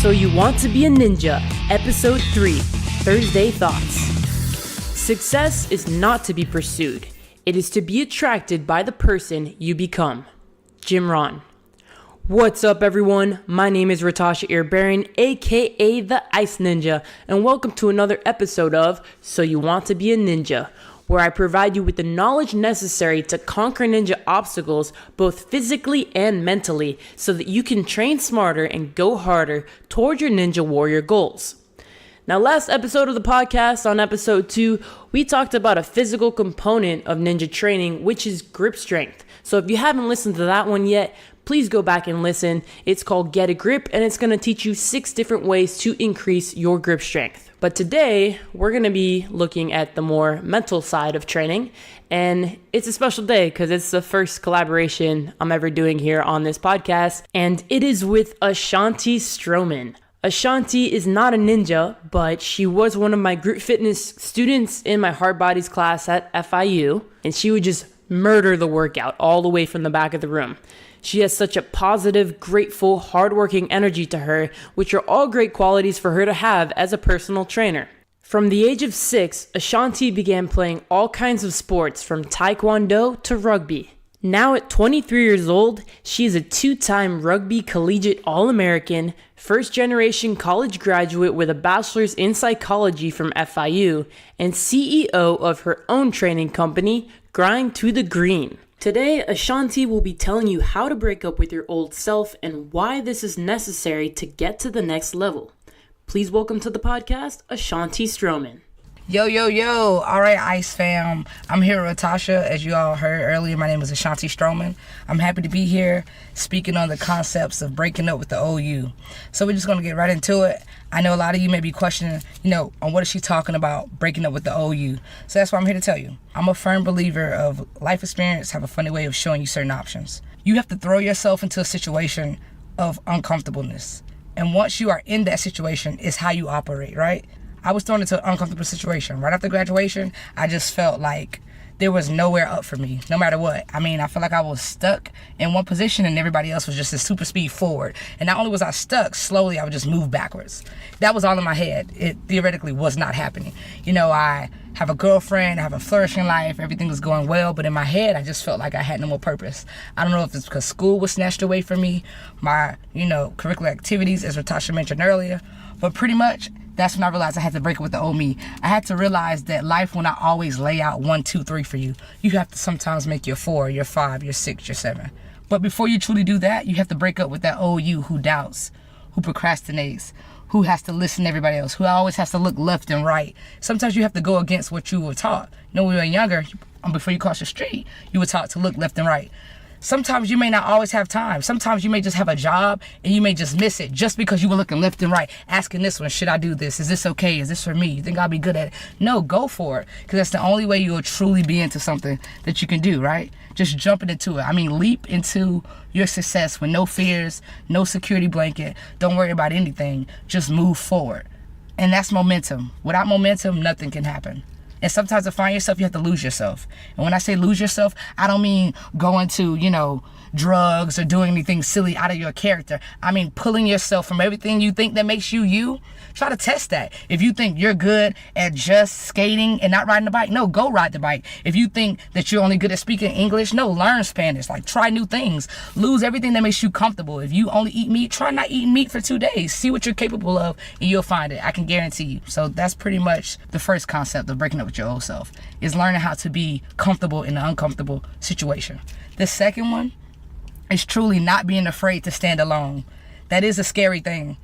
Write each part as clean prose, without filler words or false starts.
So You Want to Be a Ninja, Episode 3, Thursday Thoughts. Success is not to be pursued. It is to be attracted by the person you become. Jim Rohn. What's up, everyone? My name is Ratahsa Iribarren, aka the Ice Ninja, and welcome to another episode of So You Want to Be a Ninja, where I provide you with the knowledge necessary to conquer ninja obstacles both physically and mentally so that you can train smarter and go harder toward your ninja warrior goals. Now, last episode of the podcast, on episode 2, we talked about a physical component of ninja training, which is grip strength. So if you haven't listened to that one yet, please go back and listen. It's called Get a Grip, and it's going to teach you 6 different ways to increase your grip strength. But today, we're going to be looking at the more mental side of training, and it's a special day because it's the first collaboration I'm ever doing here on this podcast, and it is with Ashanti Stroman. Ashanti is not a ninja, but she was one of my group fitness students in my hard bodies class at FIU, and she would just murder the workout all the way from the back of the room. She has such a positive, grateful, hardworking energy to her, which are all great qualities for her to have as a personal trainer. From the age of 6, Ashanti began playing all kinds of sports from taekwondo to rugby. Now at 23 years old, she is a 2-time rugby collegiate All-American, first-generation college graduate with a bachelor's in psychology from FIU, and CEO of her own training company, Grind to the Green. Today, Ashanti will be telling you how to break up with your old self and why this is necessary to get to the next level. Please welcome to the podcast, Ashanti Stroman. Yo. All right, Ice fam. I'm here with Ratasha. As you all heard earlier, my name is Ashanti Stroman. I'm happy to be here speaking on the concepts of breaking up with the OOOUU. So we're just going to get right into it. I know a lot of you may be questioning, on what is she talking about, breaking up with the OOOUU. So that's why I'm here to tell you. I'm a firm believer of life experience have a funny way of showing you certain options. You have to throw yourself into a situation of uncomfortableness. And once you are in that situation, it's how you operate, right? I was thrown into an uncomfortable situation. Right after graduation, I just felt like there was nowhere up for me, no matter what. I felt like I was stuck in one position and everybody else was just a super speed forward. And not only was I stuck, slowly I would just move backwards. That was all in my head. It theoretically was not happening. I have a girlfriend, I have a flourishing life, everything was going well, but in my head, I just felt like I had no more purpose. I don't know if it's because school was snatched away from me, my, curricular activities, as Ratasha mentioned earlier, but pretty much, that's when I realized I had to break up with the old me. I had to realize that life will not always lay out 1, 2, 3 for you. You have to sometimes make your 4, your 5, your 6, your 7. But before you truly do that, you have to break up with that old you who doubts, who procrastinates, who has to listen to everybody else, who always has to look left and right. Sometimes you have to go against what you were taught. When you were younger, before you cross the street, you were taught to look left and right. Sometimes you may not always have time. Sometimes you may just have a job and you may just miss it just because you were looking left and right, asking this one, should I do this? Is this okay? Is this for me? You think I'll be good at it? No, go for it, because that's the only way you'll truly be into something that you can do, right? Just jumping into it. Leap into your success with no fears, no security blanket. Don't worry about anything. Just move forward. And that's momentum. Without momentum, nothing can happen. And sometimes to find yourself, you have to lose yourself. And when I say lose yourself, I don't mean going to, drugs or doing anything silly out of your character. I mean pulling yourself from everything you think that makes you you. Try to test that. If you think you're good at just skating and not riding the bike, no, go ride the bike. If you think that you're only good at speaking English, no, learn Spanish. Try new things. Lose everything that makes you comfortable. If you only eat meat, try not eating meat for 2 days. See what you're capable of and you'll find it. I can guarantee you. So that's pretty much the first concept of breaking up with your old self, is learning how to be comfortable in an uncomfortable situation. The second one is truly not being afraid to stand alone. That is a scary thing.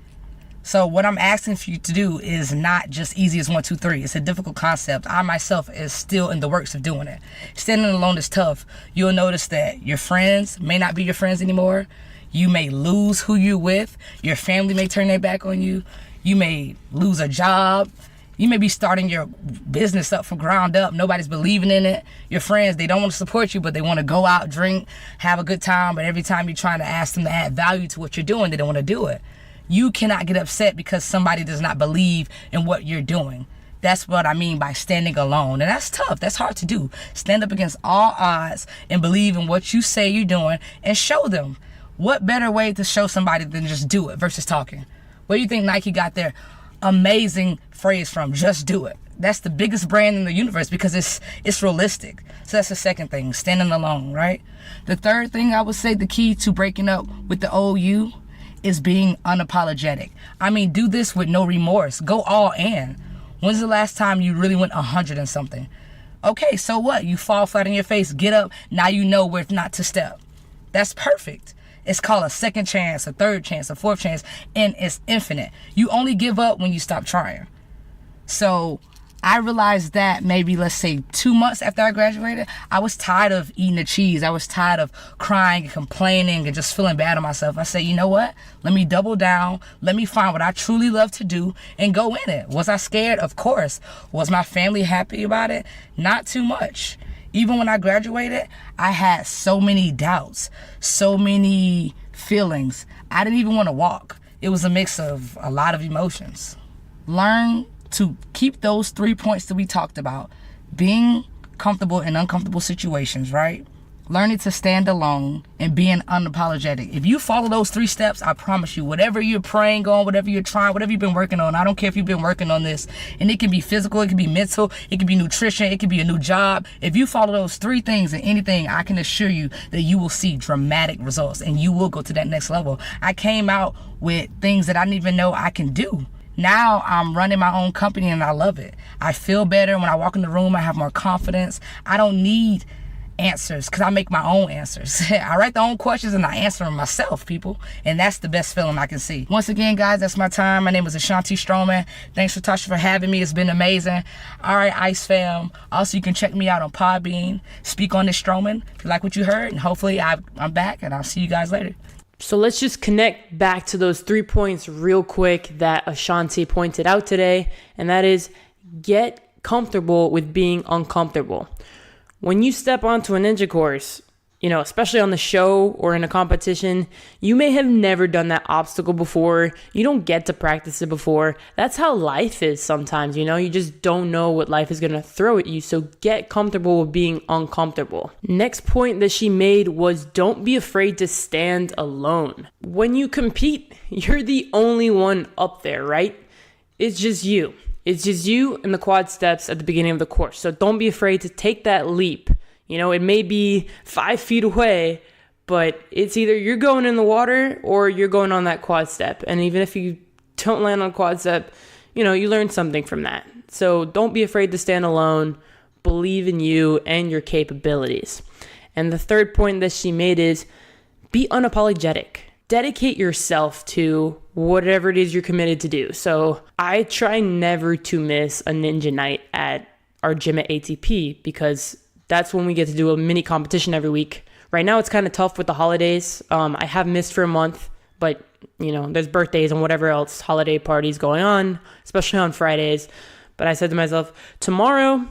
So what I'm asking for you to do is not just easy as 1, 2, 3. It's a difficult concept. I myself is still in the works of doing it. Standing alone is tough. You'll notice that your friends may not be your friends anymore. You may lose who you're with. Your family may turn their back on you. You may lose a job. You may be starting your business up from ground up. Nobody's believing in it. Your friends, they don't want to support you, but they want to go out, drink, have a good time. But every time you're trying to ask them to add value to what you're doing, they don't want to do it. You cannot get upset because somebody does not believe in what you're doing. That's what I mean by standing alone. And that's tough. That's hard to do. Stand up against all odds and believe in what you say you're doing and show them. What better way to show somebody than just do it versus talking? Where do you think Nike got their amazing phrase from? Just do it. That's the biggest brand in the universe because it's realistic. So that's the second thing, standing alone, right? The third thing I would say, the key to breaking up with the OOUUU is being unapologetic. I mean, do this with no remorse. Go all in. When's the last time you really went 100 and something? Okay, so what? You fall flat on your face, get up, now you know where not to step. That's perfect. It's called a second chance, a third chance, a fourth chance, and it's infinite. You only give up when you stop trying. So I realized that maybe, let's say, 2 months after I graduated, I was tired of eating the cheese. I was tired of crying and complaining and just feeling bad on myself. I said, you know what? Let me double down. Let me find what I truly love to do and go in it. Was I scared? Of course. Was my family happy about it? Not too much. Even when I graduated, I had so many doubts, so many feelings. I didn't even want to walk. It was a mix of a lot of emotions. Learn to keep those 3 points that we talked about. Being comfortable in uncomfortable situations, right? Learning to stand alone and being unapologetic. If you follow those 3 steps, I promise you, whatever you're praying on, whatever you're trying, whatever you've been working on, I don't care if you've been working on this, and it can be physical, it can be mental, it can be nutrition, it can be a new job. If you follow those 3 things in anything, I can assure you that you will see dramatic results and you will go to that next level. I came out with things that I didn't even know I can do. Now I'm running my own company and I love it. I feel better when I walk in the room. I have more confidence. I don't need answers because I make my own answers. I write the own questions and I answer them myself, people. And that's the best feeling I can see. Once again, guys, that's my time. My name is Ashanti Stroman. Thanks, Ratasha, for having me. It's been amazing. All right, Ice fam. Also, you can check me out on Podbean. Speak on this Stroman if you like what you heard. And hopefully I'm back and I'll see you guys later. So let's just connect back to those 3 points real quick that Ashanti pointed out today, and that is get comfortable with being uncomfortable. When you step onto a ninja course, especially on the show or in a competition, you may have never done that obstacle before. You don't get to practice it before. That's how life is sometimes, you just don't know what life is going to throw at you. So get comfortable with being uncomfortable. Next point that she made was don't be afraid to stand alone. When you compete, you're the only one up there, right? It's just you. It's just you and the quad steps at the beginning of the course. So don't be afraid to take that leap. It may be 5 feet away, but it's either you're going in the water or you're going on that quad step. And even if you don't land on quad step, you learn something from that. So don't be afraid to stand alone. Believe in you and your capabilities. And the third point that she made is be unapologetic. Dedicate yourself to whatever it is you're committed to do. So I try never to miss a ninja night at our gym at ATP because that's when we get to do a mini competition every week. Right now, it's kind of tough with the holidays. I have missed for a month, but, there's birthdays and whatever else, holiday parties going on, especially on Fridays. But I said to myself, tomorrow,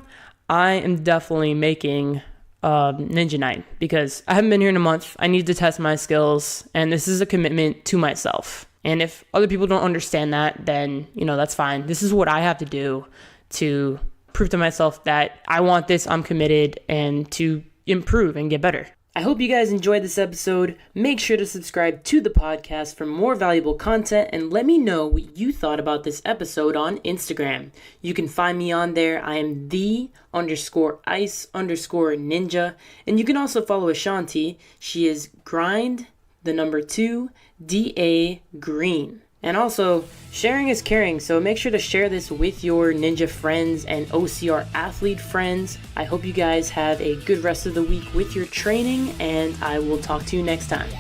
I am definitely making ninja night because I haven't been here in a month. I need to test my skills, and this is a commitment to myself. And if other people don't understand that, then, that's fine. This is what I have to do to prove to myself that I want this, I'm committed, and to improve and get better. I hope you guys enjoyed this episode. Make sure to subscribe to the podcast for more valuable content and let me know what you thought about this episode on Instagram. You can find me on there. I am _ice_ninja. And you can also follow Ashanti. She is grind2DA green. And also, sharing is caring, so make sure to share this with your ninja friends and OCR athlete friends. I hope you guys have a good rest of the week with your training, and I will talk to you next time.